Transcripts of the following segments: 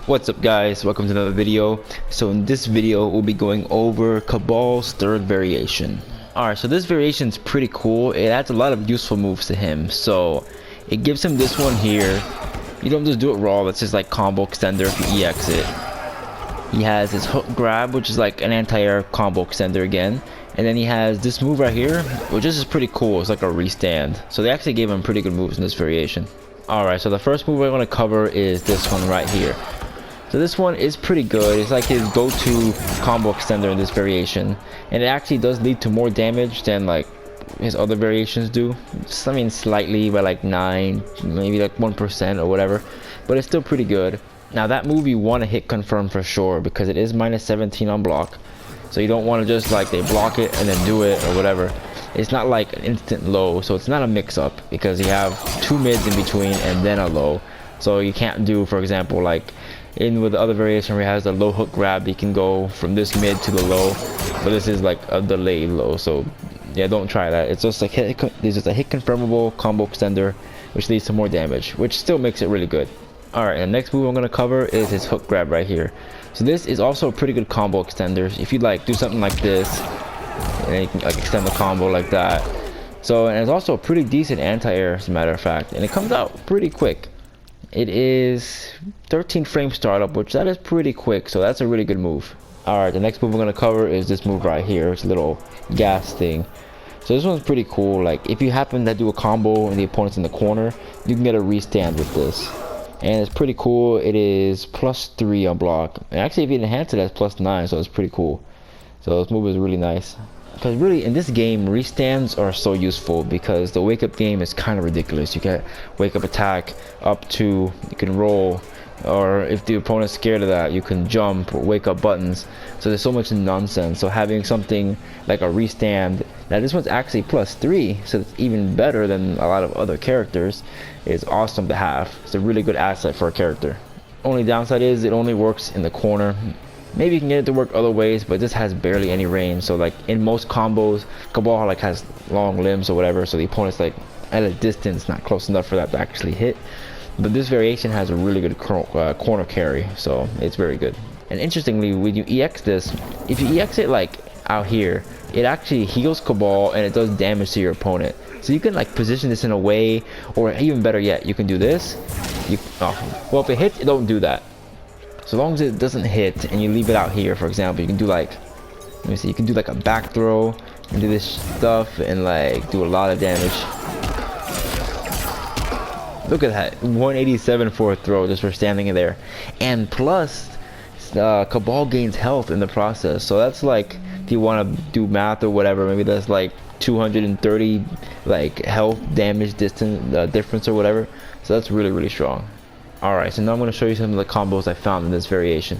What's up guys, welcome to another video. So in this video we'll be going over Kabal's third variation. Alright, so this variation is pretty cool. It adds a lot of useful moves to him. So it gives him this one here. You don't just do it raw, that's just like combo extender if you EX it. He has his hook grab, which is like an anti-air combo extender again. And then he has this move right here, which is pretty cool. It's like a restand. So they actually gave him pretty good moves in this variation. Alright, so the first move I want to cover is this one right here. So this one is pretty good. It's like his go-to combo extender in this variation, and it actually does lead to more damage than like his other variations do. I mean, slightly by like 9, maybe like 1% or whatever, but it's still pretty good. Now that move you want to hit confirm for sure because it is -17 on block, so you don't want to just like they block it and then do it or whatever. It's not like an instant low, so it's not a mix-up because you have 2 mids in between and then a low. So you can't do, for example, like in with the other variation where he has the low hook grab, he can go from this mid to the low, but this is like a delayed low. So yeah, don't try that. It's just like it's just a hit confirmable combo extender, which leads to more damage, which still makes it really good. Alright, and the next move I'm gonna cover is his hook grab right here. So this is also a pretty good combo extender. If you like do something like this, and you can like extend the combo like that. So, and it's also a pretty decent anti-air, as a matter of fact, and it comes out pretty quick. It is 13 frame startup, which that is pretty quick, so that's a really good move. Alright, the next move we're going to cover is this move right here. It's a little gas thing. So this one's pretty cool. Like, if you happen to do a combo and the opponent's in the corner, you can get a restand with this. And it's pretty cool. It is +3 on block. And actually, if you enhance it, that's +9, so it's pretty cool. So this move is really nice. Because really, in this game, restands are so useful because the wake-up game is kind of ridiculous. You get wake-up attack, up 2, you can roll, or if the opponent's scared of that, you can jump, or wake-up buttons. So there's so much nonsense. So having something like a restand, now this one's actually +3, so it's even better than a lot of other characters, is awesome to have. It's a really good asset for a character. Only downside is it only works in the corner. Maybe you can get it to work other ways, but this has barely any range. So like in most combos, Kabal like has long limbs or whatever, so the opponent's like at a distance, not close enough for that to actually hit. But this variation has a really good corner carry, so it's very good. And interestingly, when you EX this, if you EX it like out here, it actually heals Kabal and it does damage to your opponent. So you can like position this in a way, or even better yet, you can do this. Well, if it hits, don't do that. So long as it doesn't hit and you leave it out here, for example, you can do like, let me see, you can do like a back throw and do this stuff and like do a lot of damage. Look at that, 187 for a throw just for standing in there. And plus, Kabal gains health in the process. So that's like, if you want to do math or whatever, maybe that's like 230 like health damage difference or whatever. So that's really, really strong. Alright, so now I'm going to show you some of the combos I found in this variation.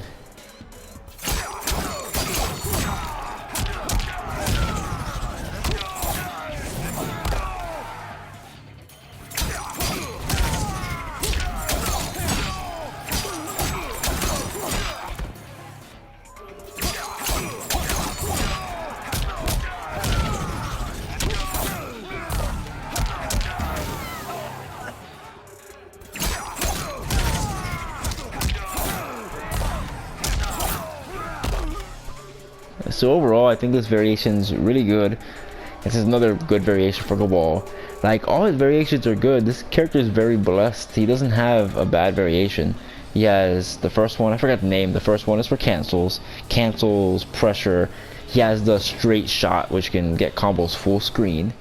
So overall, I think this variation is really good. This is another good variation for Kabal. Like, all his variations are good. This character is very blessed. He doesn't have a bad variation. He has the first one, I forgot the name. The first one is for cancels. Cancels, pressure. He has the straight shot, which can get combos full screen.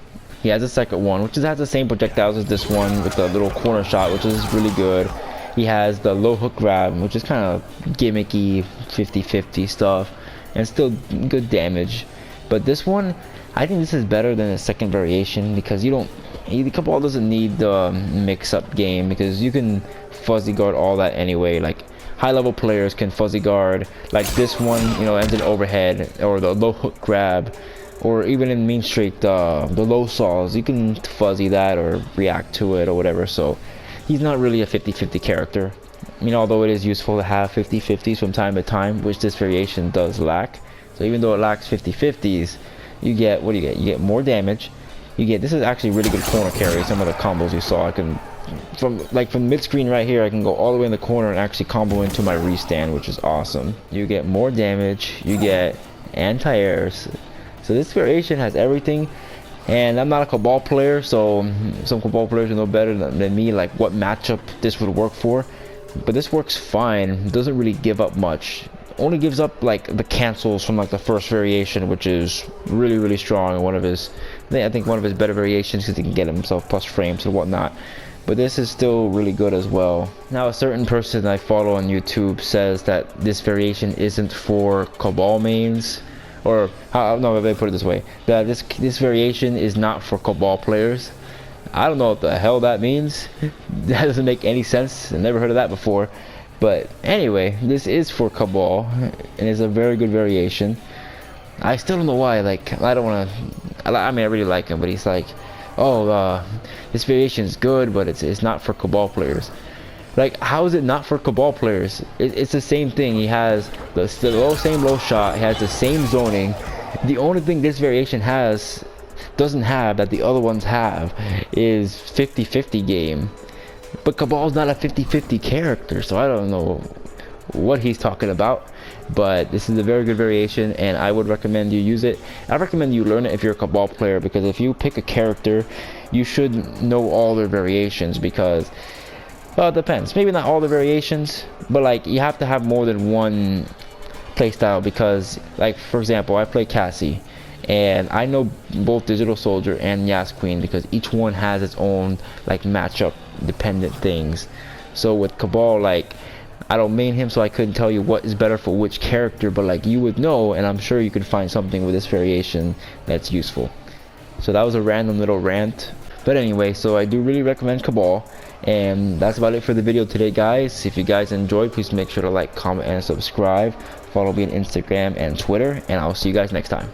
He has the second one, which has the same projectiles as this one, with the little corner shot, which is really good. He has the low hook grab, which is kind of gimmicky, 50-50 stuff, and still good damage. But this one, I think this is better than the second variation because the Kabal doesn't need the mix-up game because you can fuzzy guard all that anyway. Like high-level players can fuzzy guard, like this one, you know, ends in overhead, or the low hook grab, or even in mean straight, the low saws, you can fuzzy that or react to it or whatever. So he's not really a 50-50 character. I mean, although it is useful to have 50-50s from time to time, which this variation does lack. So even though it lacks 50-50s, you get, what do you get? You get more damage. You get, this is actually really good corner carry. Some of the combos you saw, I can from mid screen right here, I can go all the way in the corner and actually combo into my restand, which is awesome. You get more damage, you get anti-airs. So this variation has everything. And I'm not a Kabal player, so some Kabal players will know better than me, like what matchup this would work for. But this works fine. It doesn't really give up much. Only gives up like the cancels from like the first variation, which is really strong. One of his, I think one of his better variations, because he can get himself plus frames and whatnot. But this is still really good as well. Now, a certain person I follow on YouTube says that this variation isn't for Kabal mains. Or no, let me put it this way: that this variation is not for Kabal players. I don't know what the hell that means. That doesn't make any sense. I never heard of that before. But anyway, this is for Kabal, and it's a very good variation. I still don't know why. Like, I don't want to. I mean, I really like him, but he's like, oh, this variation is good, but it's not for Kabal players. Like, how is it not for Kabal players? It's the same thing. He has the same low shot. He has the same zoning. The only thing this variation doesn't have that the other ones have is 50-50 game. But Kabal's not a 50-50 character, so I don't know what he's talking about. But this is a very good variation, and I would recommend you use it. I recommend you learn it if you're a Kabal player, because if you pick a character, you should know all their variations, because well, it depends. Maybe not all the variations, but like you have to have more than one playstyle, because like for example, I play Cassie, and I know both Digital Soldier and Yas Queen because each one has its own like matchup dependent things. So with Kabal, like I don't main him, so I couldn't tell you what is better for which character, but like you would know, and I'm sure you could find something with this variation that's useful. So that was a random little rant. But anyway, so I do really recommend Kabal, and that's about it for the video today, guys. If you guys enjoyed, please make sure to like, comment, and subscribe. Follow me on Instagram and Twitter, and I'll see you guys next time.